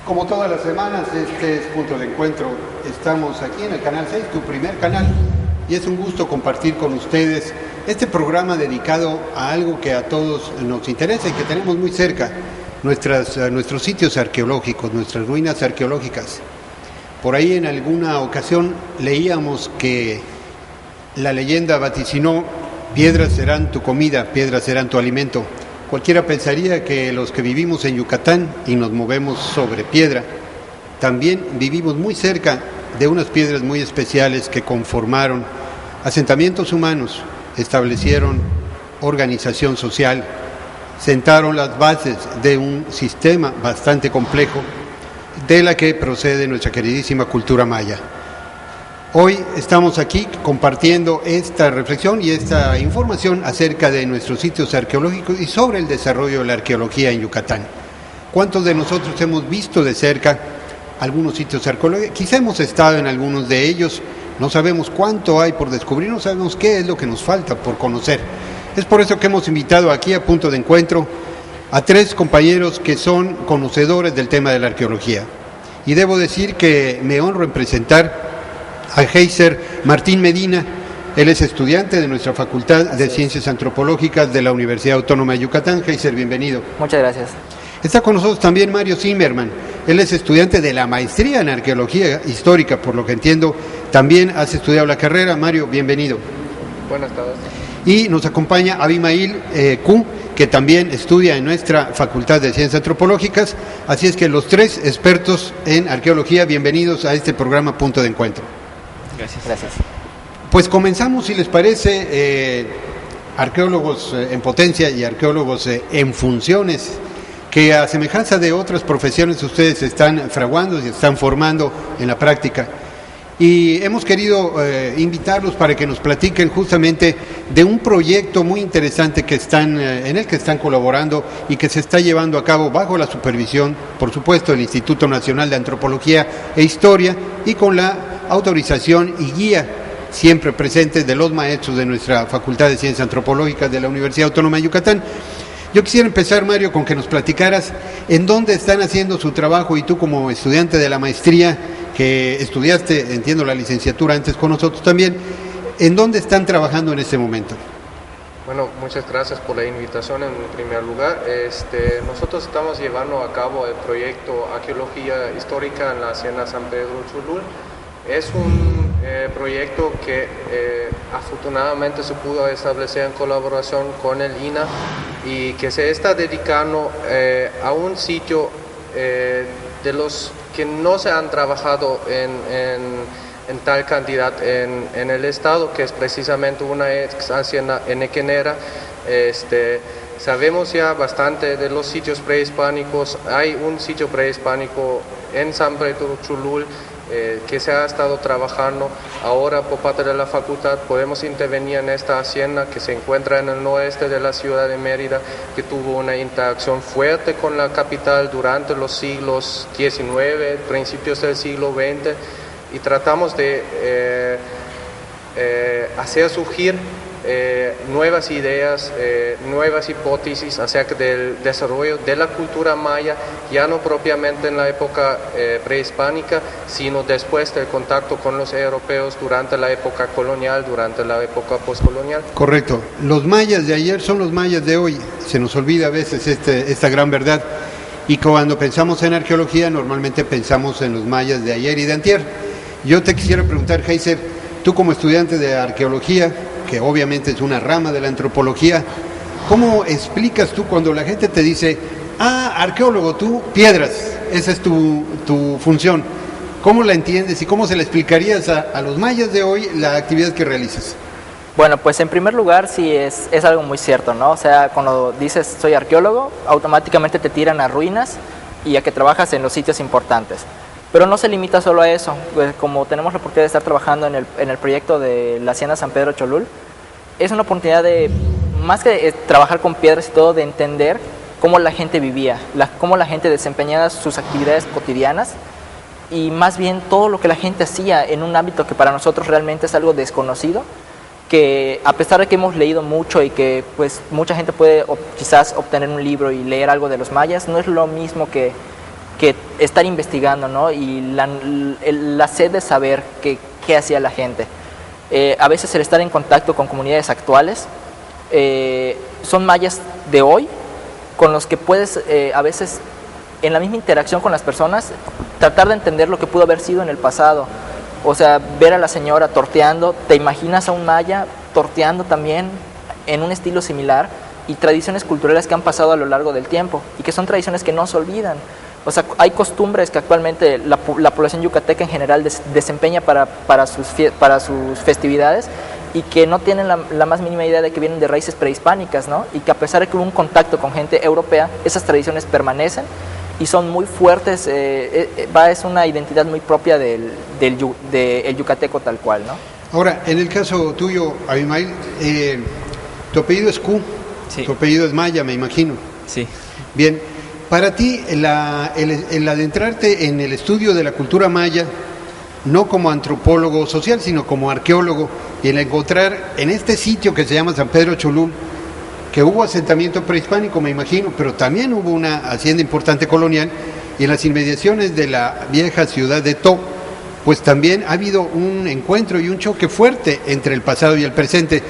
Como todas las semanas, este es Punto de Encuentro. Estamos aquí en el Canal 6, tu primer canal, y es un gusto compartir con ustedes este programa dedicado a algo que a todos nos interesa y que tenemos muy cerca, nuestros sitios arqueológicos, nuestras ruinas arqueológicas. Por ahí en alguna ocasión leíamos que la leyenda vaticinó: piedras serán tu comida, piedras serán tu alimento. Cualquiera pensaría que los que vivimos en Yucatán y nos movemos sobre piedra, también vivimos muy cerca de unas piedras muy especiales que conformaron asentamientos humanos, establecieron organización social, sentaron las bases de un sistema bastante complejo de la que procede nuestra queridísima cultura maya. Hoy estamos aquí compartiendo esta reflexión y esta información acerca de nuestros sitios arqueológicos y sobre el desarrollo de la arqueología en Yucatán. ¿Cuántos de nosotros hemos visto de cerca algunos sitios arqueológicos? Quizá hemos estado en algunos de ellos, no sabemos cuánto hay por descubrir, no sabemos qué es lo que nos falta por conocer. Es por eso que hemos invitado aquí a Punto de Encuentro a tres compañeros que son conocedores del tema de la arqueología. Y debo decir que me honro en presentar a Heiser Martín Medina. Él es estudiante de nuestra Facultad de Ciencias Antropológicas de la Universidad Autónoma de Yucatán. Heiser, bienvenido. Muchas gracias. Está con nosotros también Mario Zimmerman. Él es estudiante de la maestría en Arqueología Histórica, por lo que entiendo, también has estudiado la carrera. Mario, bienvenido. Buenas tardes. Y nos acompaña Abimail Q, que también estudia en nuestra Facultad de Ciencias Antropológicas. Así es que los tres expertos en arqueología, bienvenidos a este programa Punto de Encuentro. Gracias. Pues comenzamos, si les parece, arqueólogos en potencia y arqueólogos en funciones, que a semejanza de otras profesiones ustedes están fraguando y están formando en la práctica. Y hemos querido invitarlos para que nos platiquen justamente de un proyecto muy interesante que en el que están colaborando y que se está llevando a cabo bajo la supervisión, por supuesto, del Instituto Nacional de Antropología e Historia y con la autorización y guía siempre presente de los maestros de nuestra Facultad de Ciencias Antropológicas de la Universidad Autónoma de Yucatán. Yo quisiera empezar, Mario, con que nos platicaras en dónde están haciendo su trabajo, y tú como estudiante de la maestría, que estudiaste, entiendo, la licenciatura antes con nosotros también, ¿en dónde están trabajando en este momento? Bueno, muchas gracias por la invitación en primer lugar. Nosotros estamos llevando a cabo el proyecto Arqueología Histórica en la Hacienda San Pedro Cholul. Es un proyecto que afortunadamente se pudo establecer en colaboración con el INAH y que se está dedicando a un sitio de los que no se han trabajado en tal cantidad en el estado, que es precisamente una ex hacienda enequenera. Sabemos ya bastante de los sitios prehispánicos. Hay un sitio prehispánico en San Pedro Cholul que se ha estado trabajando. Ahora, por parte de la facultad, podemos intervenir en esta hacienda que se encuentra en el noreste de la ciudad de Mérida, que tuvo una interacción fuerte con la capital durante los siglos XIX, principios del siglo XX, y tratamos de hacer surgir nuevas ideas, nuevas hipótesis acerca del desarrollo de la cultura maya, ya no propiamente en la época prehispánica, sino después del contacto con los europeos durante la época colonial, durante la época postcolonial. Correcto. Los mayas de ayer son los mayas de hoy. Se nos olvida a veces esta gran verdad. Y cuando pensamos en arqueología, normalmente pensamos en los mayas de ayer y de antier. Yo te quisiera preguntar, Heiser, tú como estudiante de arqueología, que obviamente es una rama de la antropología, ¿cómo explicas tú cuando la gente te dice, arqueólogo, tú, piedras, esa es tu función? ¿Cómo la entiendes y cómo se la explicarías a los mayas de hoy la actividad que realizas? Bueno, pues en primer lugar sí es algo muy cierto, ¿no? O sea, cuando dices soy arqueólogo, automáticamente te tiran a ruinas, y a que trabajas en los sitios importantes. Pero no se limita solo a eso, pues como tenemos la oportunidad de estar trabajando en el proyecto de la Hacienda San Pedro Cholul, es una oportunidad de, más que trabajar con piedras y todo, de entender cómo la gente vivía, cómo la gente desempeñaba sus actividades cotidianas y más bien todo lo que la gente hacía en un ámbito que para nosotros realmente es algo desconocido, que a pesar de que hemos leído mucho y que pues mucha gente puede quizás obtener un libro y leer algo de los mayas, no es lo mismo que estar investigando, ¿no? Y la sed de saber qué hacía la gente. A veces el estar en contacto con comunidades actuales, son mayas de hoy con los que puedes a veces en la misma interacción con las personas tratar de entender lo que pudo haber sido en el pasado. O sea, ver a la señora torteando, te imaginas a un maya torteando también en un estilo similar, y tradiciones culturales que han pasado a lo largo del tiempo y que son tradiciones que no se olvidan. O sea, hay costumbres que actualmente la población yucateca en general desempeña para sus festividades y que no tienen la más mínima idea de que vienen de raíces prehispánicas, ¿no? Y que a pesar de que hubo un contacto con gente europea, esas tradiciones permanecen y son muy fuertes, es una identidad muy propia del yucateco tal cual, ¿no? Ahora, en el caso tuyo, Abimael, tu apellido es Q, sí. Tu apellido es maya, me imagino. Sí. Bien, para ti el adentrarte en el estudio de la cultura maya, no como antropólogo social, sino como arqueólogo, y el encontrar en este sitio que se llama San Pedro Cholul, que hubo asentamiento prehispánico, me imagino, pero también hubo una hacienda importante colonial, y en las inmediaciones de la vieja ciudad de To, pues también ha habido un encuentro y un choque fuerte entre el pasado y el presente.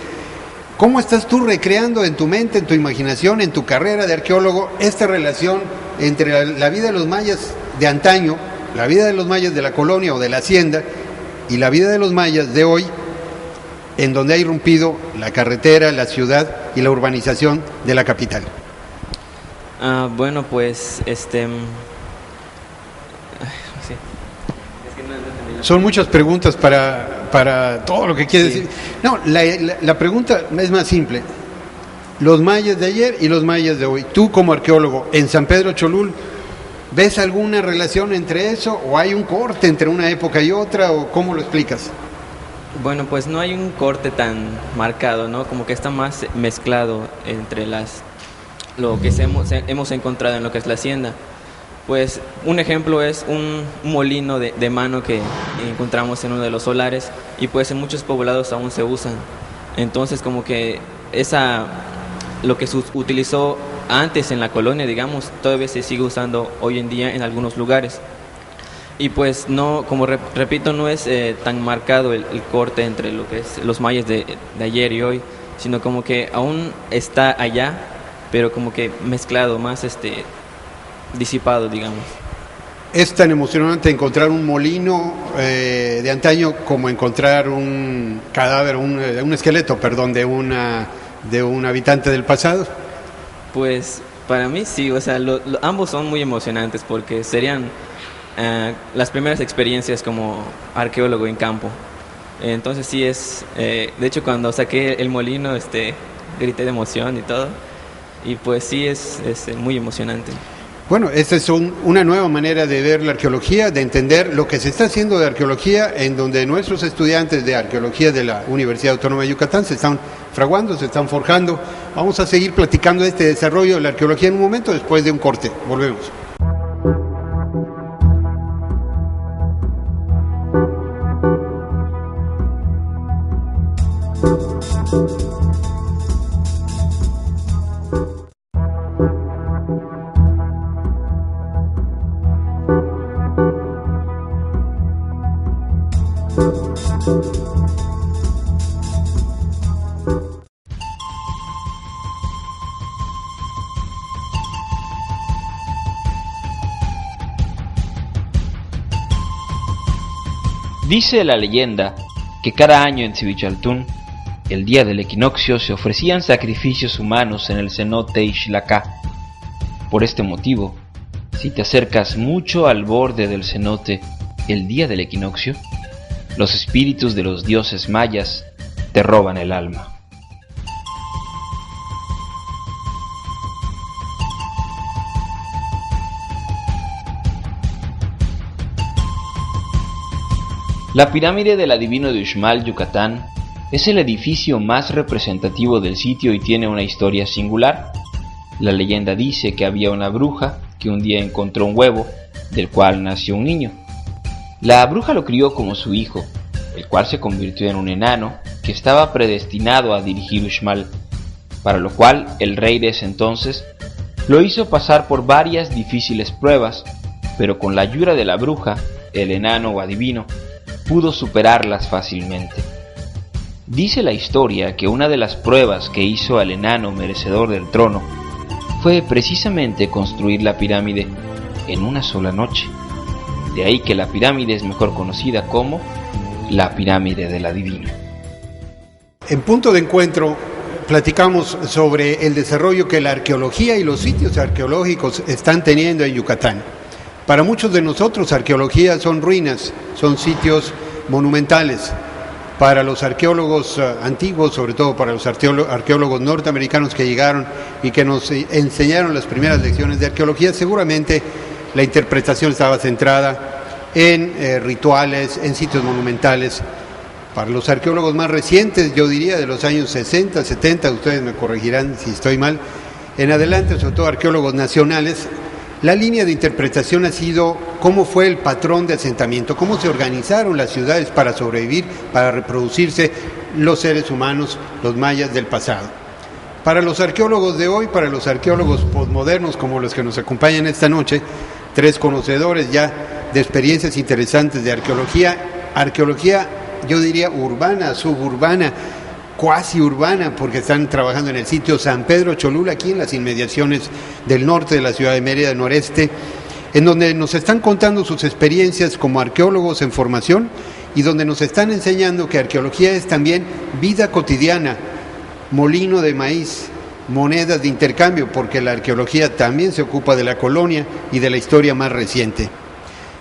¿Cómo estás tú recreando en tu mente, en tu imaginación, en tu carrera de arqueólogo, esta relación entre la vida de los mayas de antaño, la vida de los mayas de la colonia o de la hacienda, y la vida de los mayas de hoy, en donde ha irrumpido la carretera, la ciudad y la urbanización de la capital? Bueno, pues, Son muchas preguntas para todo lo que quieres decir. No, la pregunta es más simple. Los mayas de ayer y los mayas de hoy, tú como arqueólogo en San Pedro Cholul, ¿ves alguna relación entre eso o hay un corte entre una época y otra, o cómo lo explicas? Bueno, pues no hay un corte tan marcado, ¿no? Como que está más mezclado entre lo que hemos encontrado en lo que es la hacienda. Pues un ejemplo es un molino de mano que encontramos en uno de los solares, y pues en muchos poblados aún se usan. Entonces como que lo que se utilizó antes en la colonia, digamos, todavía se sigue usando hoy en día en algunos lugares. Y pues no, como repito, no es tan marcado el corte entre lo que es los mayas de ayer y hoy, sino como que aún está allá, pero como que mezclado, más disipado, digamos. Es tan emocionante encontrar un molino de antaño como encontrar un cadáver, un esqueleto, perdón, de un habitante del pasado. Pues para mí sí, o sea, ambos son muy emocionantes porque serían las primeras experiencias como arqueólogo en campo. Entonces sí de hecho cuando saqué el molino grité de emoción y todo, y pues sí es muy emocionante. Bueno, esta es una nueva manera de ver la arqueología, de entender lo que se está haciendo de arqueología, en donde nuestros estudiantes de arqueología de la Universidad Autónoma de Yucatán se están fraguando, se están forjando. Vamos a seguir platicando de este desarrollo de la arqueología en un momento, después de un corte. Volvemos. Dice la leyenda que cada año en Civichaltún, el día del equinoccio, se ofrecían sacrificios humanos en el cenote Ixtlacá. Por este motivo, si te acercas mucho al borde del cenote el día del equinoccio, los espíritus de los dioses mayas te roban el alma. La pirámide del adivino de Uxmal, Yucatán, es el edificio más representativo del sitio y tiene una historia singular. La leyenda dice que había una bruja que un día encontró un huevo, del cual nació un niño. La bruja lo crió como su hijo, el cual se convirtió en un enano que estaba predestinado a dirigir Uxmal, para lo cual el rey de ese entonces lo hizo pasar por varias difíciles pruebas, pero con la ayuda de la bruja, el enano o adivino pudo superarlas fácilmente. Dice la historia que una de las pruebas que hizo al enano merecedor del trono fue precisamente construir la pirámide en una sola noche. De ahí que la pirámide es mejor conocida como la pirámide del adivino. En Punto de Encuentro platicamos sobre el desarrollo que la arqueología y los sitios arqueológicos están teniendo en Yucatán. Para muchos de nosotros, arqueología son ruinas, son sitios monumentales. Para los arqueólogos antiguos, sobre todo para los arqueólogos norteamericanos que llegaron y que nos enseñaron las primeras lecciones de arqueología, seguramente la interpretación estaba centrada en rituales, en sitios monumentales. Para los arqueólogos más recientes, yo diría de los años 60, 70, ustedes me corregirán si estoy mal, en adelante, sobre todo arqueólogos nacionales, la línea de interpretación ha sido cómo fue el patrón de asentamiento, cómo se organizaron las ciudades para sobrevivir, para reproducirse los seres humanos, los mayas del pasado. Para los arqueólogos de hoy, para los arqueólogos posmodernos como los que nos acompañan esta noche, tres conocedores ya de experiencias interesantes de arqueología yo diría urbana, suburbana, cuasi urbana, porque están trabajando en el sitio San Pedro Cholula, aquí en las inmediaciones del norte de la ciudad de Mérida, noreste, en donde nos están contando sus experiencias como arqueólogos en formación y donde nos están enseñando que arqueología es también vida cotidiana, molino de maíz, monedas de intercambio, porque la arqueología también se ocupa de la colonia y de la historia más reciente.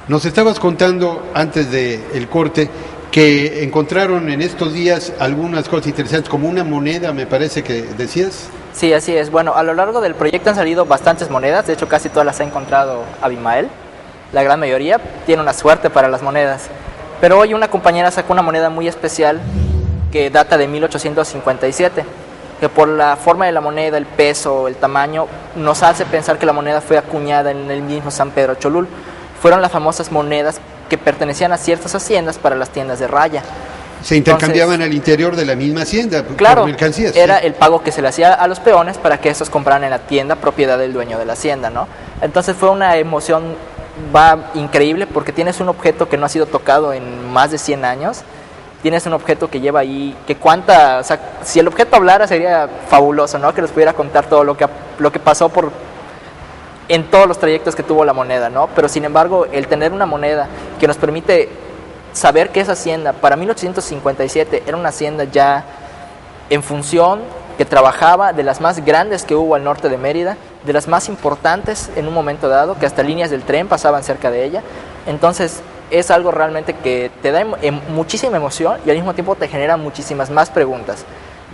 Nos estabas contando antes del corte que encontraron en estos días algunas cosas interesantes, como una moneda, me parece que decías. Sí, así es. Bueno, a lo largo del proyecto han salido bastantes monedas, de hecho casi todas las ha encontrado Abimael, la gran mayoría, tiene una suerte para las monedas. Pero hoy una compañera sacó una moneda muy especial que data de 1857, que por la forma de la moneda, el peso, el tamaño, nos hace pensar que la moneda fue acuñada en el mismo San Pedro Cholul. Fueron las famosas monedas que pertenecían a ciertas haciendas para las tiendas de raya. Se intercambiaban al interior de la misma hacienda, claro, por mercancías. Era el pago que se le hacía a los peones para que estos compraran en la tienda propiedad del dueño de la hacienda, ¿no? Entonces fue una emoción increíble porque tienes un objeto que no ha sido tocado en más de 100 años, tienes un objeto que lleva ahí, o sea, si el objeto hablara sería fabuloso, ¿no? Que nos pudiera contar todo lo que pasó en todos los trayectos que tuvo la moneda, ¿no? Pero sin embargo, el tener una moneda que nos permite saber que esa hacienda, para 1857, era una hacienda ya en función, que trabajaba, de las más grandes que hubo al norte de Mérida, de las más importantes en un momento dado, que hasta líneas del tren pasaban cerca de ella. Entonces, es algo realmente que te da muchísima emoción y al mismo tiempo te genera muchísimas más preguntas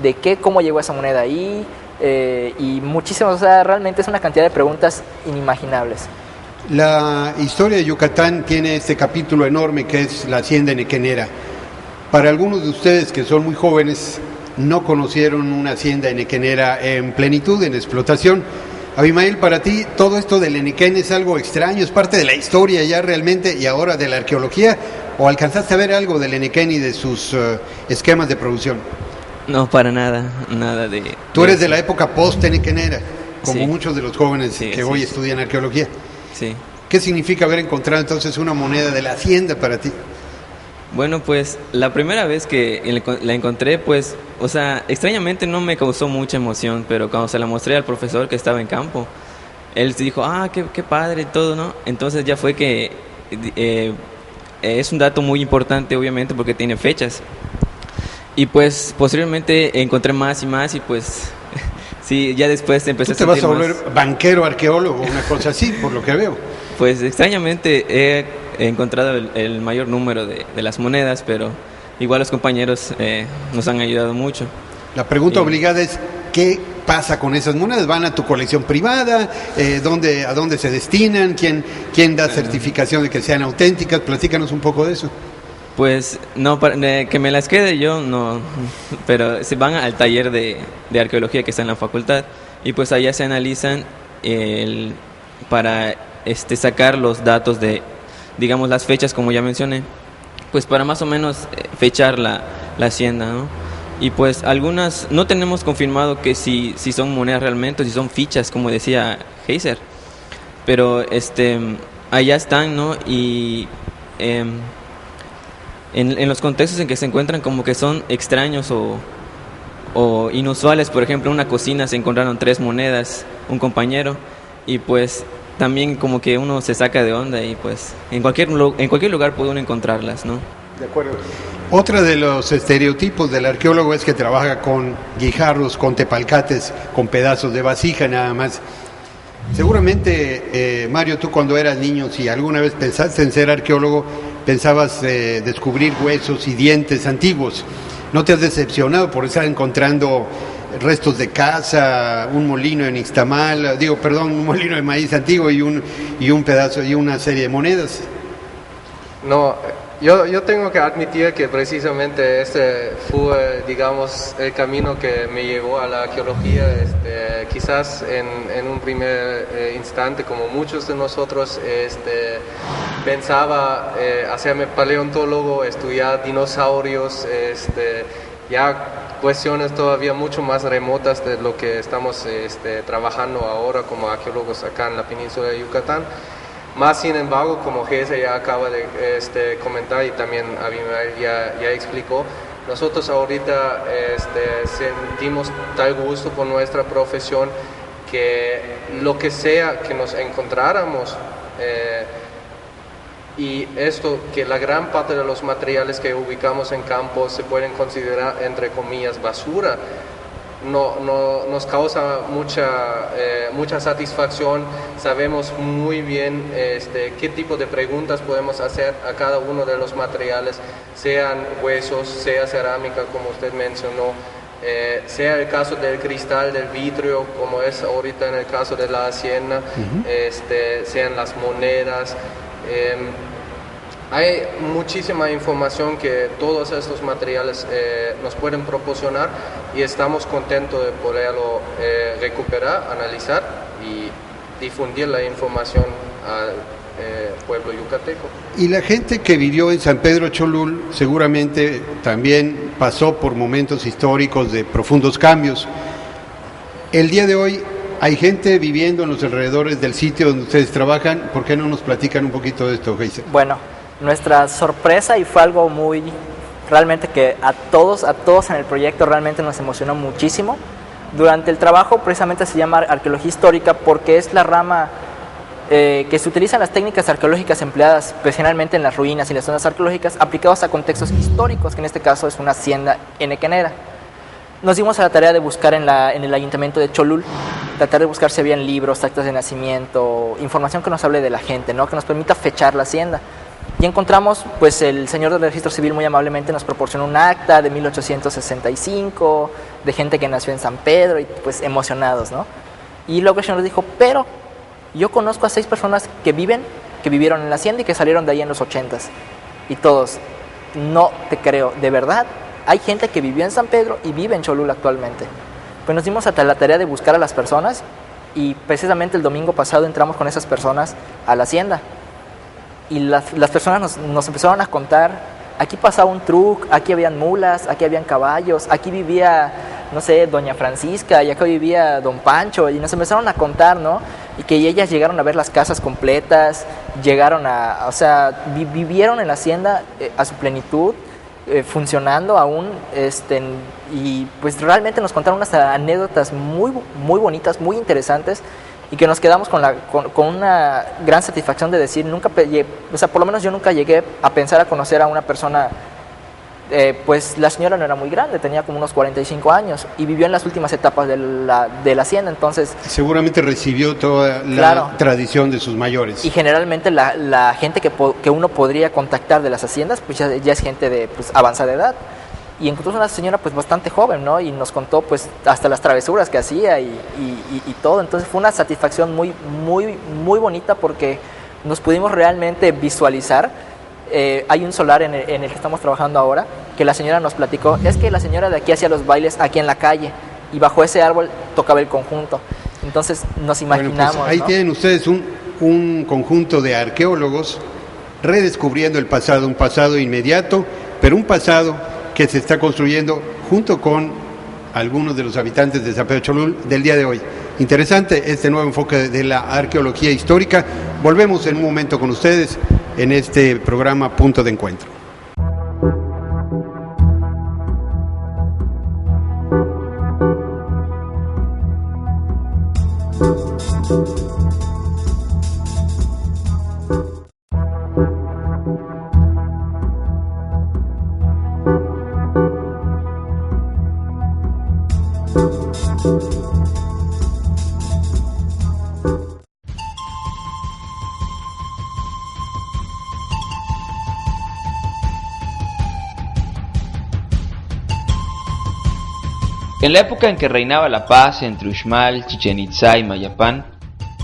de cómo llegó esa moneda ahí, y muchísimas, o sea, realmente es una cantidad de preguntas inimaginables. La historia de Yucatán tiene este capítulo enorme que es la hacienda enequenera. Para algunos de ustedes que son muy jóvenes, no conocieron una hacienda enequenera en plenitud, en explotación. Abimael, para ti todo esto del enequén es algo extraño, es parte de la historia ya realmente y ahora de la arqueología, ¿o alcanzaste a ver algo del enequén y de sus esquemas de producción? No, para nada, nada de... Tú eres de la época post-enequenera, como sí, muchos de los jóvenes sí, que sí, hoy estudian arqueología. Sí. ¿Qué significa haber encontrado entonces una moneda de la hacienda para ti? Bueno, pues la primera vez que la encontré, pues, o sea, extrañamente no me causó mucha emoción, pero cuando se la mostré al profesor que estaba en campo, él dijo, qué padre y todo, ¿no? Entonces ya fue que es un dato muy importante, obviamente, porque tiene fechas. Y pues posteriormente encontré más y más y pues sí, ya después empecé a sentir más. Tú te vas a volver banquero, arqueólogo, una cosa así, por lo que veo. Pues extrañamente he encontrado el mayor número de las monedas, pero igual los compañeros nos han ayudado mucho. La pregunta obligada es, ¿qué pasa con esas monedas? ¿Van a tu colección privada? ¿A dónde se destinan? ¿Quién da certificación de que sean auténticas? Platícanos un poco de eso. Pues no, que me las quede yo, no, pero se van al taller de arqueología que está en la facultad y pues allá se analizan para sacar los datos de, digamos, las fechas como ya mencioné, pues para más o menos fechar la hacienda, ¿no? Y pues algunas no tenemos confirmado que si son monedas realmente o si son fichas, como decía Heiser, pero allá están, ¿no? Y en los contextos en que se encuentran como que son extraños o inusuales. Por ejemplo, en una cocina se encontraron 3 monedas, un compañero, y pues también como que uno se saca de onda y pues en cualquier lugar puede uno encontrarlas, ¿no? De acuerdo. Otro de los estereotipos del arqueólogo es que trabaja con guijarros, con tepalcates, con pedazos de vasija nada más. Seguramente, Mario, tú cuando eras niño, si alguna vez pensaste en ser arqueólogo, pensabas descubrir huesos y dientes antiguos. ¿No te has decepcionado por estar encontrando restos de casa, un molino en Ixtamal, un molino de maíz antiguo y un pedazo y una serie de monedas? No, yo tengo que admitir que precisamente este fue, digamos, el camino que me llevó a la arqueología. Quizás en un primer instante, como muchos de nosotros, pensaba hacerme paleontólogo, estudiar dinosaurios, ya cuestiones todavía mucho más remotas de lo que estamos trabajando ahora como arqueólogos acá en la península de Yucatán. Más sin embargo, como Gese ya acaba de comentar y también Abimael ya explicó, nosotros ahorita sentimos tal gusto por nuestra profesión que lo que sea que nos encontráramos, y esto, que la gran parte de los materiales que ubicamos en campo se pueden considerar entre comillas basura, nos causa mucha satisfacción. Sabemos muy bien qué tipo de preguntas podemos hacer a cada uno de los materiales, sean huesos, sea cerámica como usted mencionó, sea el caso del cristal, del vitrio, como es ahorita en el caso de la hacienda, sean las monedas. Hay muchísima información que todos estos materiales nos pueden proporcionar y estamos contentos de poderlo recuperar, analizar y difundir la información al pueblo yucateco. Y la gente que vivió en San Pedro Cholul seguramente también pasó por momentos históricos de profundos cambios. El día de hoy hay gente viviendo en los alrededores del sitio donde ustedes trabajan. ¿Por qué no nos platican un poquito de esto, Heiser? Bueno, nuestra sorpresa, y fue algo muy, realmente que a todos en el proyecto realmente nos emocionó muchísimo. Durante el trabajo precisamente se llama arqueología histórica porque es la rama que se utilizan las técnicas arqueológicas empleadas especialmente en las ruinas y las zonas arqueológicas aplicadas a contextos históricos, que en este caso es una hacienda enequenera. Nos dimos a la tarea de buscar en el ayuntamiento de Cholul, tratar de buscar si habían libros, actas de nacimiento, información que nos hable de la gente, ¿no? Que nos permita fechar la hacienda. Y encontramos, pues el señor del registro civil muy amablemente nos proporcionó un acta de 1865, de gente que nació en San Pedro, y pues emocionados, ¿no? Y luego el señor nos dijo, pero yo conozco a 6 personas que vivieron en la hacienda y que salieron de ahí en los 80s. Y todos, no te creo, ¿de verdad? Hay gente que vivió en San Pedro y vive en Cholul actualmente. Pues nos dimos hasta la tarea de buscar a las personas y precisamente el domingo pasado entramos con esas personas a la hacienda. Y las personas nos empezaron a contar, aquí pasaba un truck, aquí habían mulas, aquí habían caballos, aquí vivía, no sé, doña Francisca, y acá vivía don Pancho, y nos empezaron a contar, ¿no? Y que ellas llegaron a ver las casas completas, vivieron en la hacienda a su plenitud, funcionando aún, y pues realmente nos contaron unas anécdotas muy, muy bonitas, muy interesantes, y que nos quedamos con una gran satisfacción de decir, por lo menos yo nunca llegué a pensar a conocer a una persona, pues la señora no era muy grande, tenía como unos 45 años y vivió en las últimas etapas de la hacienda, entonces... Seguramente recibió toda la tradición de sus mayores. Y generalmente la gente que uno podría contactar de las haciendas, pues ya es gente de avanzada edad. Y encontró una señora pues bastante joven, ¿no? Y nos contó pues hasta las travesuras que hacía y todo. Entonces fue una satisfacción muy, muy, muy bonita porque nos pudimos realmente visualizar hay un solar en el que estamos trabajando ahora, que la señora nos platicó, es que la señora de aquí hacía los bailes aquí en la calle, y bajo ese árbol tocaba el conjunto. Entonces nos imaginamos. Bueno, pues ahí ¿no? tienen ustedes un conjunto de arqueólogos redescubriendo el pasado, un pasado inmediato, pero un pasado que se está construyendo junto con algunos de los habitantes de San Pedro Cholul del día de hoy. Interesante este nuevo enfoque de la arqueología histórica. Volvemos en un momento con ustedes en este programa Punto de Encuentro. En la época en que reinaba la paz entre Uxmal, Chichén Itzá y Mayapán,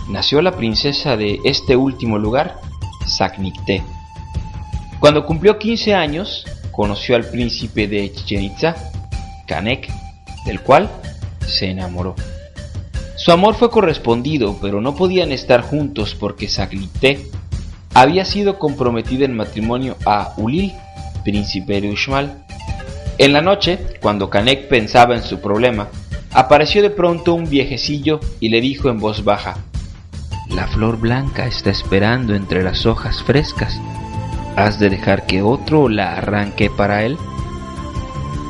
nació la princesa de este último lugar, Zacnicté. Cuando cumplió 15 años, conoció al príncipe de Chichén Itzá, Canek, del cual se enamoró. Su amor fue correspondido, pero no podían estar juntos porque Zacnicté había sido comprometida en matrimonio a Ulil, príncipe de Uxmal. En la noche, cuando Canek pensaba en su problema, apareció de pronto un viejecillo y le dijo en voz baja: «La flor blanca está esperando entre las hojas frescas. ¿Has de dejar que otro la arranque para él?».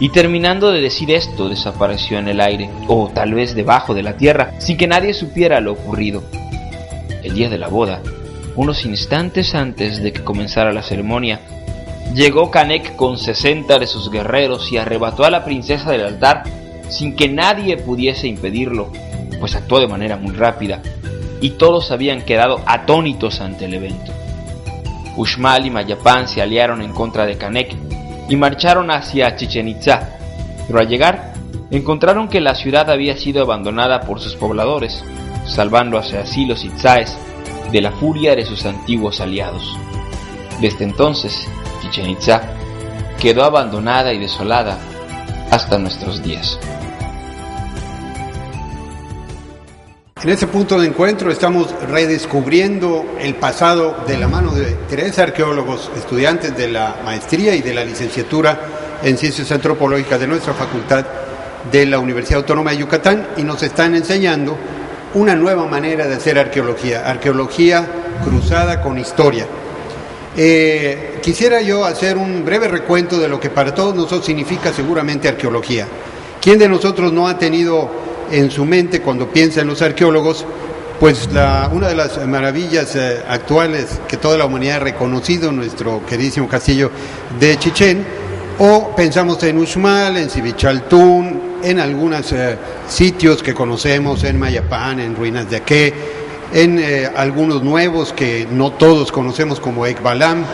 Y terminando de decir esto, desapareció en el aire, o tal vez debajo de la tierra, sin que nadie supiera lo ocurrido. El día de la boda, unos instantes antes de que comenzara la ceremonia, llegó Canek con 60 de sus guerreros y arrebató a la princesa del altar sin que nadie pudiese impedirlo, pues actuó de manera muy rápida, y todos habían quedado atónitos ante el evento. Uxmal y Mayapán se aliaron en contra de Canek y marcharon hacia Chichén Itzá, pero al llegar encontraron que la ciudad había sido abandonada por sus pobladores, salvándose así los itzáes de la furia de sus antiguos aliados. Desde entonces, Chichén Itzá quedó abandonada y desolada hasta nuestros días. En este punto de encuentro estamos redescubriendo el pasado de la mano de 3 arqueólogos, estudiantes de la maestría y de la licenciatura en Ciencias Antropológicas de nuestra facultad de la Universidad Autónoma de Yucatán, y nos están enseñando una nueva manera de hacer arqueología cruzada con historia. Quisiera yo hacer un breve recuento de lo que para todos nosotros significa seguramente arqueología. ¿Quién de nosotros no ha tenido en su mente, cuando piensa en los arqueólogos, pues una de las maravillas actuales que toda la humanidad ha reconocido, nuestro queridísimo castillo de Chichén, o pensamos en Uxmal, en Civichaltún, en algunos sitios que conocemos, en Mayapán, en Ruinas de Aké, en algunos nuevos que no todos conocemos como Ekbalam,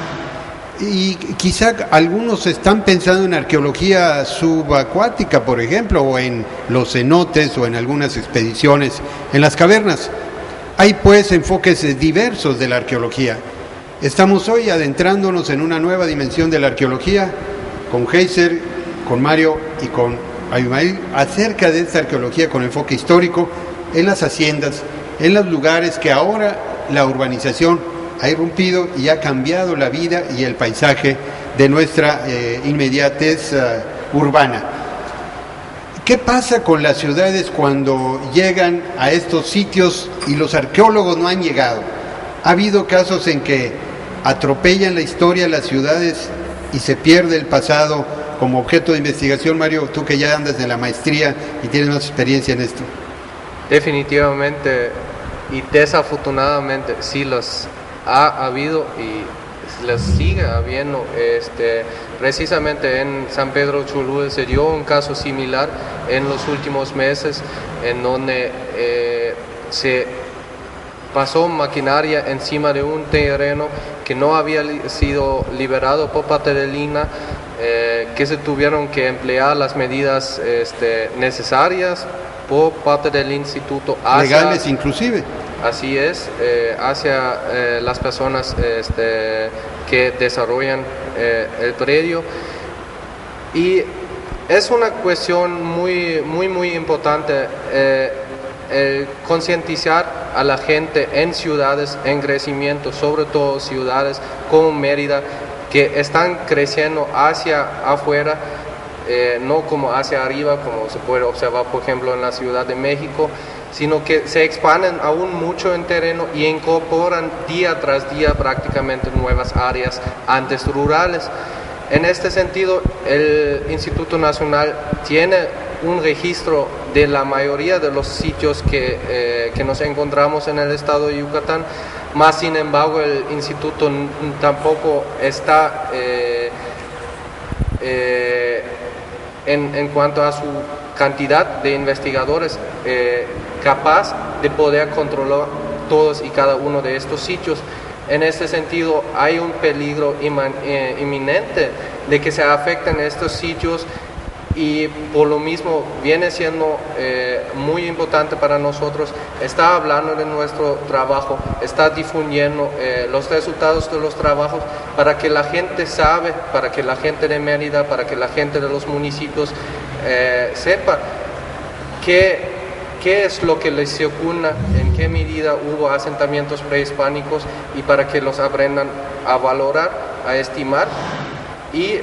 y quizá algunos están pensando en arqueología subacuática, por ejemplo, o en los cenotes o en algunas expediciones en las cavernas. Hay pues enfoques diversos de la arqueología. Estamos hoy adentrándonos en una nueva dimensión de la arqueología con Heiser, con Mario y con Abimael acerca de esta arqueología con enfoque histórico en las haciendas, en los lugares que ahora la urbanización ha irrumpido y ha cambiado la vida y el paisaje de nuestra inmediatez urbana. ¿Qué pasa con las ciudades cuando llegan a estos sitios y los arqueólogos no han llegado? Ha habido casos en que atropellan la historia las ciudades y se pierde el pasado como objeto de investigación. Mario, tú que ya andas de la maestría y tienes más experiencia en esto. Definitivamente y desafortunadamente sí los ha habido y les sigue habiendo. Precisamente en San Pedro Cholul se dio un caso similar en los últimos meses, en donde se pasó maquinaria encima de un terreno que no había sido liberado por parte del INAH, que se tuvieron que emplear las medidas necesarias por parte del instituto legales inclusive. así es, hacia las personas que desarrollan el predio. Y es una cuestión muy importante concientizar a la gente en ciudades en crecimiento, sobre todo ciudades como Mérida, que están creciendo hacia afuera, no como hacia arriba, como se puede observar por ejemplo en la Ciudad de México, sino que se expanden aún mucho en terreno y incorporan día tras día prácticamente nuevas áreas antes rurales. En este sentido, el Instituto Nacional tiene un registro de la mayoría de los sitios que nos encontramos en el estado de Yucatán, más sin embargo el instituto tampoco está en cuanto a su cantidad de investigadores capaz de poder controlar todos y cada uno de estos sitios. En este sentido, hay un peligro inminente de que se afecten estos sitios, y por lo mismo viene siendo muy importante para nosotros estar hablando de nuestro trabajo, estar difundiendo los resultados de los trabajos para que la gente sabe, para que la gente de Mérida, para que la gente de los municipios sepa qué es lo que les circunda, en qué medida hubo asentamientos prehispánicos, y para que los aprendan a valorar, a estimar. Y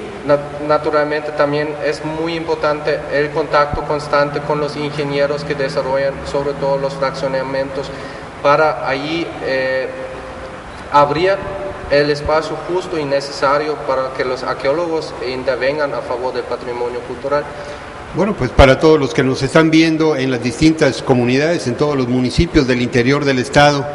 naturalmente también es muy importante el contacto constante con los ingenieros que desarrollan sobre todo los fraccionamientos, para allí abrir el espacio justo y necesario para que los arqueólogos intervengan a favor del patrimonio cultural. Bueno, pues para todos los que nos están viendo en las distintas comunidades, en todos los municipios del interior del estado,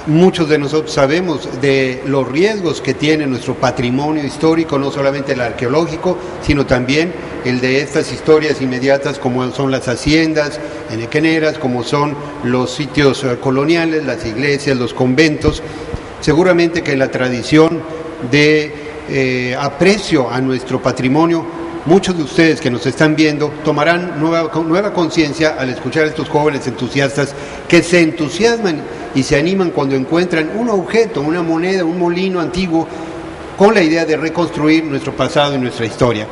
muchos de nosotros sabemos de los riesgos que tiene nuestro patrimonio histórico, no solamente el arqueológico, sino también el de estas historias inmediatas como son las haciendas henequeneras, como son los sitios coloniales, las iglesias, los conventos. Seguramente que la tradición de aprecio a nuestro patrimonio, muchos de ustedes que nos están viendo tomarán nueva conciencia al escuchar a estos jóvenes entusiastas que se entusiasman y se animan cuando encuentran un objeto, una moneda, un molino antiguo, con la idea de reconstruir nuestro pasado y nuestra historia.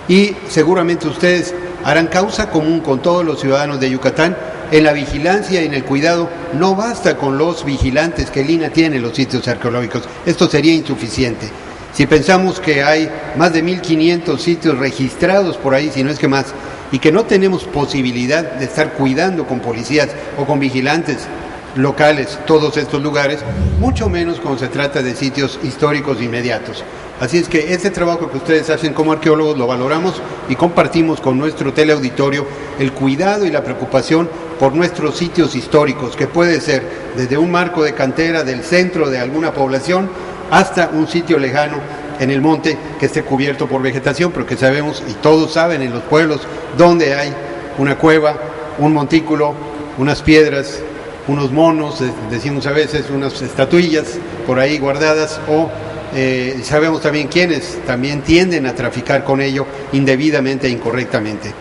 Y seguramente ustedes harán causa común con todos los ciudadanos de Yucatán en la vigilancia y en el cuidado. No basta con los vigilantes que el INAH tiene en los sitios arqueológicos, esto sería insuficiente. Si pensamos que hay más de 1.500 sitios registrados por ahí, si no es que más, y que no tenemos posibilidad de estar cuidando con policías o con vigilantes locales todos estos lugares, mucho menos cuando se trata de sitios históricos inmediatos. Así es que este trabajo que ustedes hacen como arqueólogos lo valoramos y compartimos con nuestro teleauditorio el cuidado y la preocupación por nuestros sitios históricos, que puede ser desde un marco de cantera del centro de alguna población hasta un sitio lejano en el monte que esté cubierto por vegetación, pero que sabemos y todos saben en los pueblos donde hay una cueva, un montículo, unas piedras, unos monos, decimos a veces unas estatuillas por ahí guardadas, o sabemos también quiénes también tienden a traficar con ello indebidamente e incorrectamente.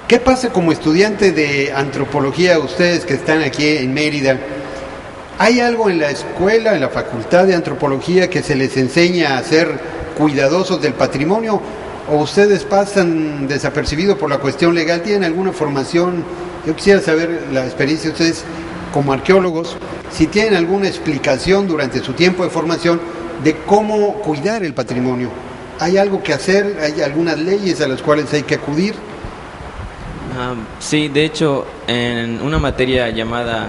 ¿Qué pasa como estudiante de antropología, ustedes que están aquí en Mérida? ¿Hay algo en la escuela, en la facultad de antropología, que se les enseña a ser cuidadosos del patrimonio, o ustedes pasan desapercibidos por la cuestión legal? ¿Tienen alguna formación? Yo quisiera saber la experiencia de ustedes como arqueólogos, si tienen alguna explicación durante su tiempo de formación de cómo cuidar el patrimonio. ¿Hay algo que hacer? ¿Hay algunas leyes a las cuales hay que acudir? Sí, de hecho, en una materia llamada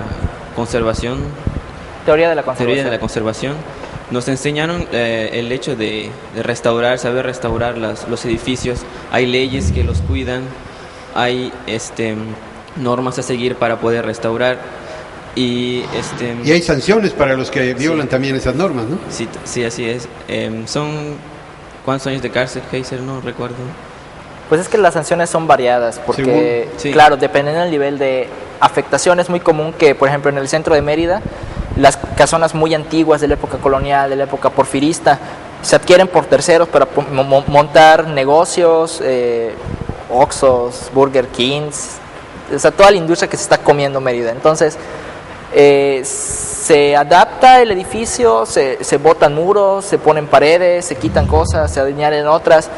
conservación, Teoría de la conservación, nos enseñaron el hecho de restaurar, saber restaurar los edificios. Hay leyes que los cuidan, hay normas a seguir para poder restaurar. Y hay sanciones para los que violan también esas normas, ¿no? Sí, así es. Son ¿cuántos años de cárcel, Heiser? No recuerdo. Pues es que las sanciones son variadas, porque, claro, dependiendo del nivel de afectación, es muy común que, por ejemplo, en el centro de Mérida, las casonas muy antiguas de la época colonial, de la época porfirista, se adquieren por terceros para montar negocios, Oxxos, Burger Kings, o sea, toda la industria que se está comiendo Mérida. Entonces, Se adapta el edificio, se botan muros, se ponen paredes, se quitan cosas, se añaden otras.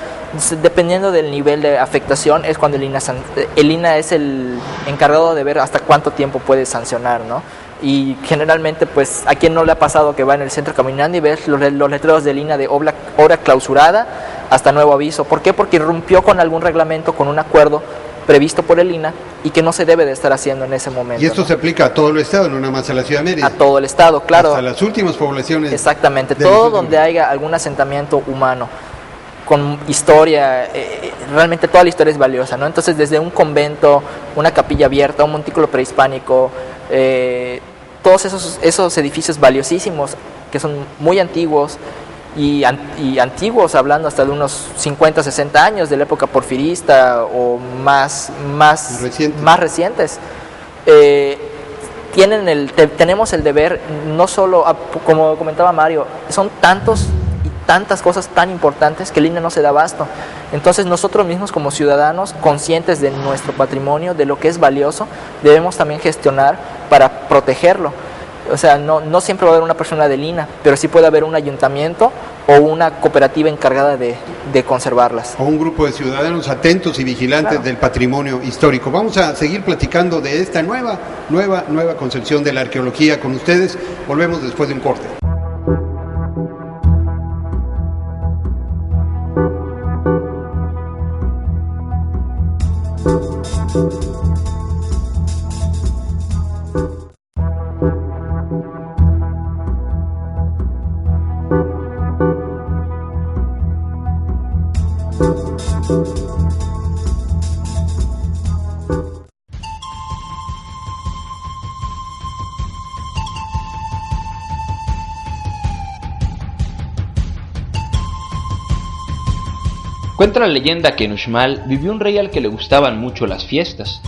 Dependiendo del nivel de afectación es cuando el INAH es el encargado de ver hasta cuánto tiempo puede sancionar, ¿no? Y generalmente, pues, ¿a quién no le ha pasado que va en el centro caminando y ves los letreros del INAH de obra clausurada hasta nuevo aviso? ¿Por qué? Porque irrumpió con algún reglamento, con un acuerdo previsto por el INAH y que no se debe de estar haciendo en ese momento. Y esto, ¿no?, se aplica a todo el estado, no nada más a la ciudad de Mérida. A todo el estado, claro. Hasta las últimas poblaciones. Exactamente, todo donde haya algún asentamiento humano con historia, realmente toda la historia es valiosa, ¿no? Entonces, desde un convento, una capilla abierta, un montículo prehispánico, todos esos edificios valiosísimos que son muy antiguos y antiguos, hablando hasta de unos 50, 60 años de la época porfirista o más recientes, tenemos el deber, no solo, como comentaba Mario, son tantas cosas tan importantes que el INAH no se da abasto. Entonces nosotros mismos como ciudadanos, conscientes de nuestro patrimonio, de lo que es valioso, debemos también gestionar para protegerlo. O sea, no siempre va a haber una persona del INAH, pero sí puede haber un ayuntamiento o una cooperativa encargada de conservarlas. O un grupo de ciudadanos atentos y vigilantes, claro, del patrimonio histórico. Vamos a seguir platicando de esta nueva concepción de la arqueología con ustedes. Volvemos después de un corte. Cuenta la leyenda que en Uxmal vivió un rey al que le gustaban mucho las fiestas.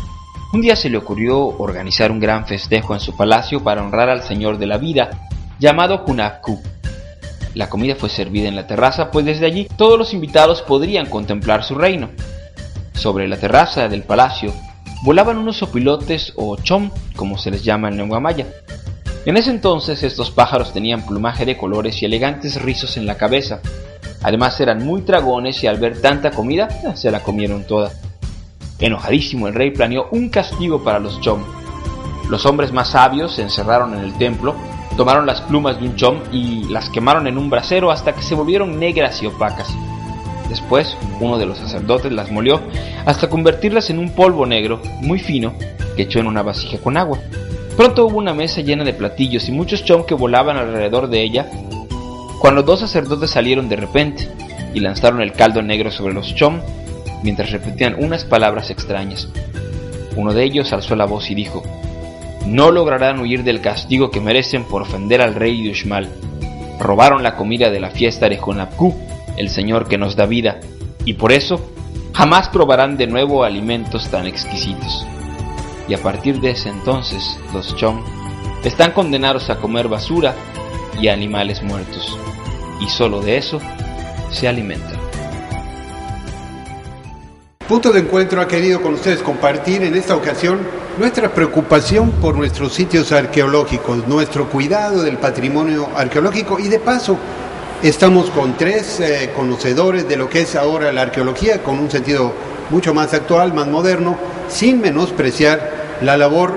Un día se le ocurrió organizar un gran festejo en su palacio para honrar al señor de la vida, llamado Hunahku. La comida fue servida en la terraza, pues desde allí todos los invitados podrían contemplar su reino. Sobre la terraza del palacio volaban unos opilotes o chom, como se les llama en lengua maya. En ese entonces estos pájaros tenían plumaje de colores y elegantes rizos en la cabeza. Además eran muy tragones y al ver tanta comida, se la comieron toda. Enojadísimo, el rey planeó un castigo para los chom. Los hombres más sabios se encerraron en el templo, tomaron las plumas de un chom y las quemaron en un brasero hasta que se volvieron negras y opacas. Después, uno de los sacerdotes las molió hasta convertirlas en un polvo negro muy fino que echó en una vasija con agua. Pronto hubo una mesa llena de platillos y muchos chom que volaban alrededor de ella, cuando dos sacerdotes salieron de repente y lanzaron el caldo negro sobre los chom mientras repetían unas palabras extrañas. Uno de ellos alzó la voz y dijo: «No lograrán huir del castigo que merecen por ofender al rey de Uxmal. Robaron la comida de la fiesta de Hunahku, el señor que nos da vida, y por eso jamás probarán de nuevo alimentos tan exquisitos». Y a partir de ese entonces, los chom están condenados a comer basura y animales muertos, y solo de eso se alimentan. Punto de Encuentro ha querido con ustedes compartir en esta ocasión nuestra preocupación por nuestros sitios arqueológicos, nuestro cuidado del patrimonio arqueológico, y de paso estamos con tres conocedores de lo que es ahora la arqueología, con un sentido mucho más actual, más moderno, sin menospreciar la labor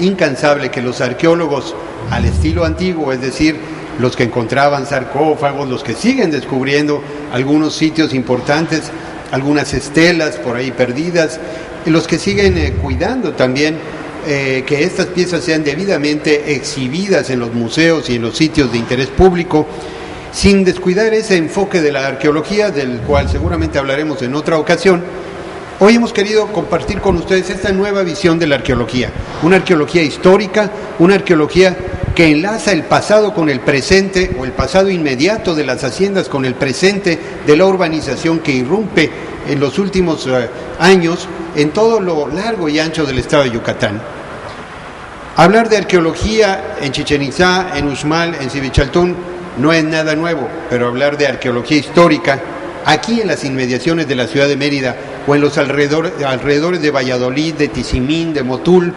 incansable que los arqueólogos al estilo antiguo, es decir, los que encontraban sarcófagos, los que siguen descubriendo algunos sitios importantes, algunas estelas por ahí perdidas, y los que siguen cuidando también que estas piezas sean debidamente exhibidas en los museos y en los sitios de interés público, sin descuidar ese enfoque de la arqueología, del cual seguramente hablaremos en otra ocasión. Hoy hemos querido compartir con ustedes esta nueva visión de la arqueología, una arqueología histórica, una arqueología que enlaza el pasado con el presente, o el pasado inmediato de las haciendas con el presente de la urbanización que irrumpe en los últimos años en todo lo largo y ancho del estado de Yucatán. Hablar de arqueología en Chichén Itzá, en Uxmal, en Civichaltún, no es nada nuevo, pero hablar de arqueología histórica aquí en las inmediaciones de la ciudad de Mérida o en los alrededores de Valladolid, de Tizimín, de Motul,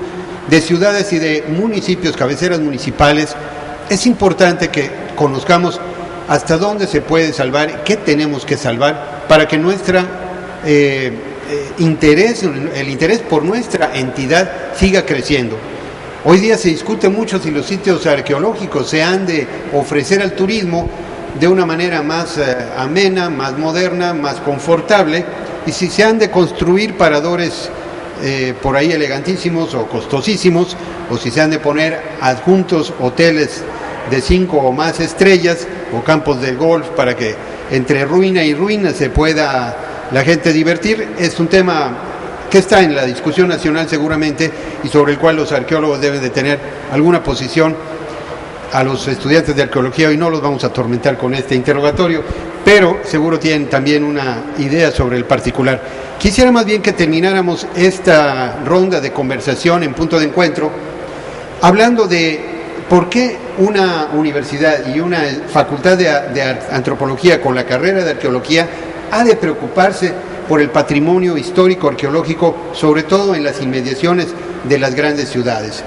de ciudades y de municipios, cabeceras municipales, es importante que conozcamos hasta dónde se puede salvar, qué tenemos que salvar para que nuestra el interés por nuestra entidad siga creciendo. Hoy día se discute mucho si los sitios arqueológicos se han de ofrecer al turismo de una manera más amena, más moderna, más confortable, y si se han de construir paradores por ahí elegantísimos o costosísimos, o si se han de poner adjuntos hoteles de 5 o más estrellas o campos de golf para que entre ruina y ruina se pueda la gente divertir. Es un tema que está en la discusión nacional seguramente y sobre el cual los arqueólogos deben de tener alguna posición. A los estudiantes de arqueología hoy no los vamos a atormentar con este interrogatorio, pero seguro tienen también una idea sobre el particular. Quisiera más bien que termináramos esta ronda de conversación en Punto de Encuentro hablando de por qué una universidad y una facultad de antropología con la carrera de arqueología ha de preocuparse por el patrimonio histórico arqueológico, sobre todo en las inmediaciones de las grandes ciudades.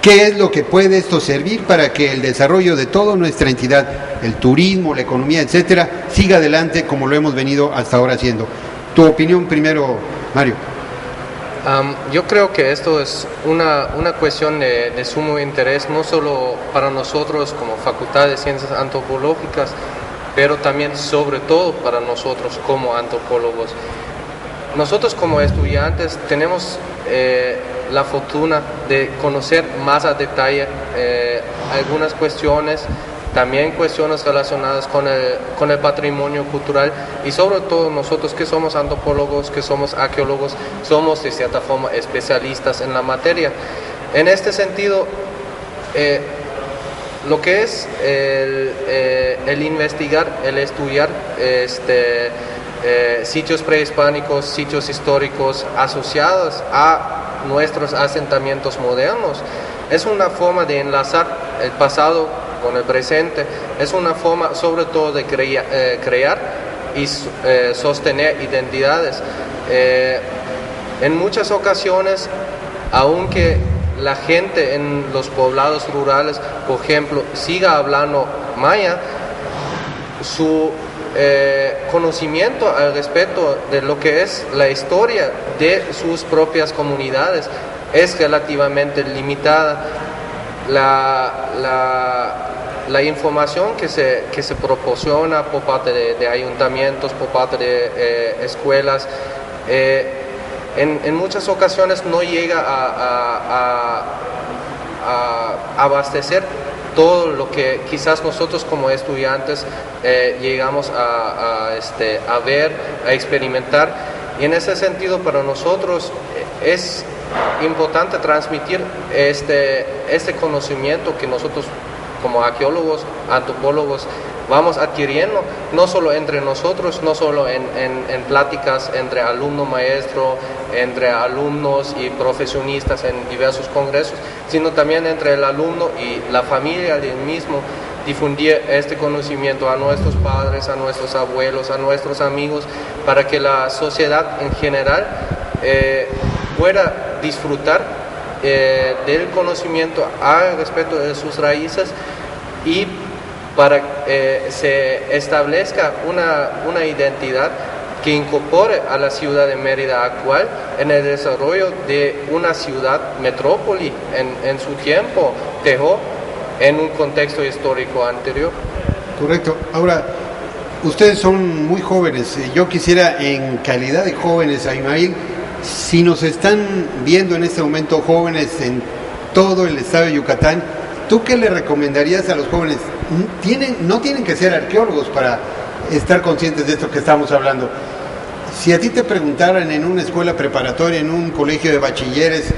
¿Qué es lo que puede esto servir para que el desarrollo de toda nuestra entidad, el turismo, la economía, etcétera, siga adelante como lo hemos venido hasta ahora haciendo? Tu opinión primero, Mario. Yo creo que esto es una cuestión de sumo interés, no solo para nosotros como Facultad de Ciencias Antropológicas, pero también sobre todo para nosotros como antropólogos. Nosotros como estudiantes tenemos la fortuna de conocer más a detalle algunas cuestiones, también cuestiones relacionadas con el patrimonio cultural, y sobre todo nosotros que somos antropólogos, que somos arqueólogos, somos de cierta forma especialistas en la materia. En este sentido, lo que es el investigar, el estudiar sitios prehispánicos, sitios históricos asociados a nuestros asentamientos modernos, es una forma de enlazar el pasado con el presente, es una forma sobre todo de crear y sostener identidades. En muchas ocasiones, aunque la gente en los poblados rurales, por ejemplo, siga hablando maya, su conocimiento al respecto de lo que es la historia de sus propias comunidades es relativamente limitada. La información que se proporciona por parte de ayuntamientos, por parte de escuelas, en muchas ocasiones no llega a abastecer todo lo que quizás nosotros como estudiantes llegamos a ver, a experimentar. Y en ese sentido para nosotros es importante transmitir este conocimiento que nosotros como arqueólogos, antropólogos vamos adquiriendo, no solo entre nosotros, no solo en pláticas entre alumno maestro, entre alumnos y profesionistas en diversos congresos, sino también entre el alumno y la familia del mismo, difundir este conocimiento a nuestros padres, a nuestros abuelos, a nuestros amigos, para que la sociedad en general pueda disfrutar del conocimiento al respecto de sus raíces, y para se establezca una identidad que incorpore a la ciudad de Mérida actual en el desarrollo de una ciudad metrópoli en su tiempo dejó en un contexto histórico anterior. Correcto. Ahora, ustedes son muy jóvenes. Yo quisiera, en calidad de jóvenes, Abimael, si nos están viendo en este momento jóvenes en todo el estado de Yucatán, ¿tú qué le recomendarías a los jóvenes? No tienen que ser arqueólogos para estar conscientes de esto que estamos hablando. Si a ti te preguntaran en una escuela preparatoria, en un colegio de bachilleres,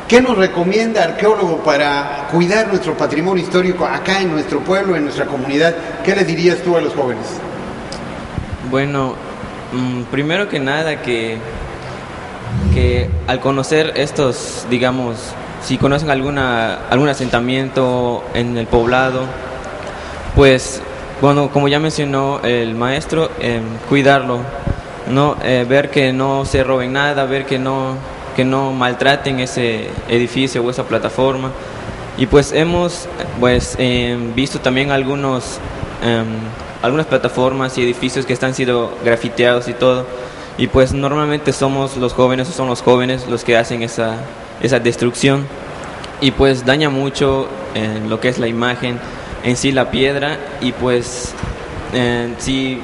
¿qué nos recomienda arqueólogo para cuidar nuestro patrimonio histórico acá en nuestro pueblo, en nuestra comunidad? ¿Qué les dirías tú a los jóvenes? Bueno, primero que nada que al conocer estos, digamos, si conocen algún asentamiento en el poblado, pues, bueno, como ya mencionó el maestro, cuidarlo, ¿no? Ver que no se roben nada, ver que no que no maltraten ese edificio o esa plataforma. Y pues hemos visto también algunas plataformas y edificios que están siendo grafiteados y todo. Y pues normalmente somos los jóvenes o son los jóvenes los que hacen esa destrucción. Y pues daña mucho lo que es la imagen, en sí la piedra. Y pues si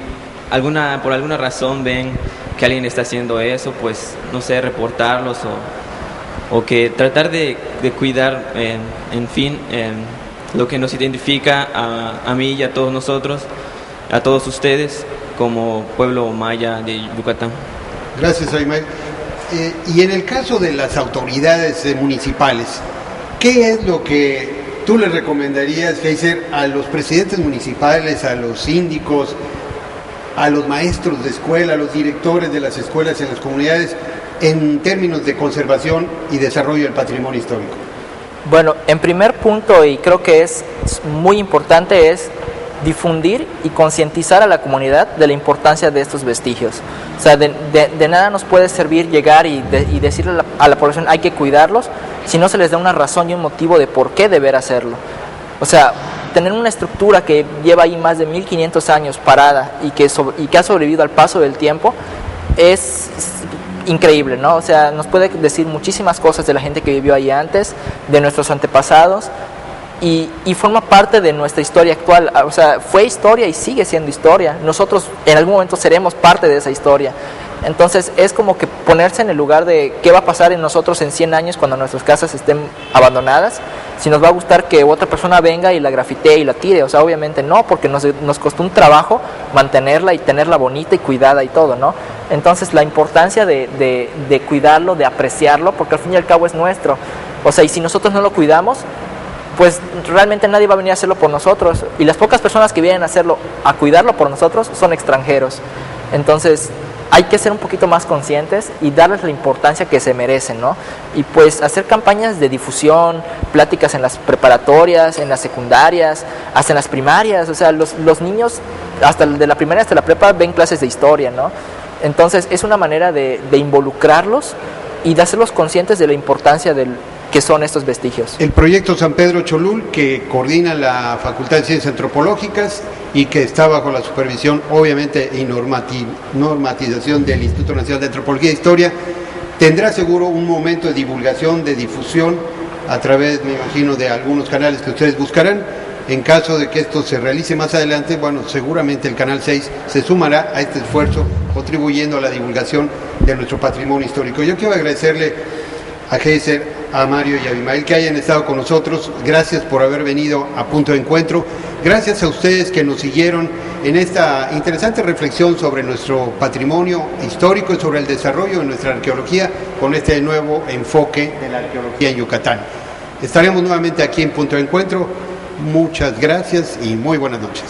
por alguna razón ven que alguien está haciendo eso, pues no sé, reportarlos o que tratar de cuidar, en fin, lo que nos identifica a mí y a todos nosotros, a todos ustedes, como pueblo maya de Yucatán. Gracias, Aymar. Y en el caso de las autoridades municipales, ¿qué es lo que tú le recomendarías, Heiser, a los presidentes municipales, a los síndicos, a los maestros de escuela, a los directores de las escuelas en las comunidades, en términos de conservación y desarrollo del patrimonio histórico? Bueno, en primer punto, y creo que es muy importante, es difundir y concientizar a la comunidad de la importancia de estos vestigios. O sea, de nada nos puede servir llegar y decirle a la población hay que cuidarlos si no se les da una razón y un motivo de por qué deber hacerlo. O sea, tener una estructura que lleva ahí más de 1500 años parada y que ha sobrevivido al paso del tiempo es increíble, ¿no? O sea, nos puede decir muchísimas cosas de la gente que vivió ahí antes, de nuestros antepasados, y forma parte de nuestra historia actual. O sea, fue historia y sigue siendo historia. Nosotros en algún momento seremos parte de esa historia. Entonces es como que ponerse en el lugar de qué va a pasar en nosotros en 100 años cuando nuestras casas estén abandonadas, si nos va a gustar que otra persona venga y la grafitee y la tire. O sea, obviamente no, porque nos costó un trabajo mantenerla y tenerla bonita y cuidada y todo, ¿no? Entonces la importancia de cuidarlo, de apreciarlo, porque al fin y al cabo es nuestro. O sea, y si nosotros no lo cuidamos, pues realmente nadie va a venir a hacerlo por nosotros, y las pocas personas que vienen a cuidarlo por nosotros son extranjeros. Entonces hay que ser un poquito más conscientes y darles la importancia que se merecen, ¿no? Y pues hacer campañas de difusión, pláticas en las preparatorias, en las secundarias, hasta en las primarias. O sea, los niños, hasta de la primaria hasta la prepa, ven clases de historia, ¿no? Entonces es una manera de involucrarlos y de hacerlos conscientes de la importancia que son estos vestigios. El proyecto San Pedro Cholul, que coordina la Facultad de Ciencias Antropológicas y que está bajo la supervisión, obviamente, y normatización del Instituto Nacional de Antropología e Historia, tendrá seguro un momento de divulgación, de difusión, a través, me imagino, de algunos canales que ustedes buscarán. En caso de que esto se realice más adelante, bueno, seguramente el Canal 6 se sumará a este esfuerzo, contribuyendo a la divulgación de nuestro patrimonio histórico. Yo quiero agradecerle a Heiser, a Mario y a Abimael que hayan estado con nosotros. Gracias por haber venido a Punto de Encuentro. Gracias a ustedes que nos siguieron en esta interesante reflexión sobre nuestro patrimonio histórico y sobre el desarrollo de nuestra arqueología con este nuevo enfoque de la arqueología en Yucatán. Estaremos nuevamente aquí en Punto de Encuentro. Muchas gracias y muy buenas noches.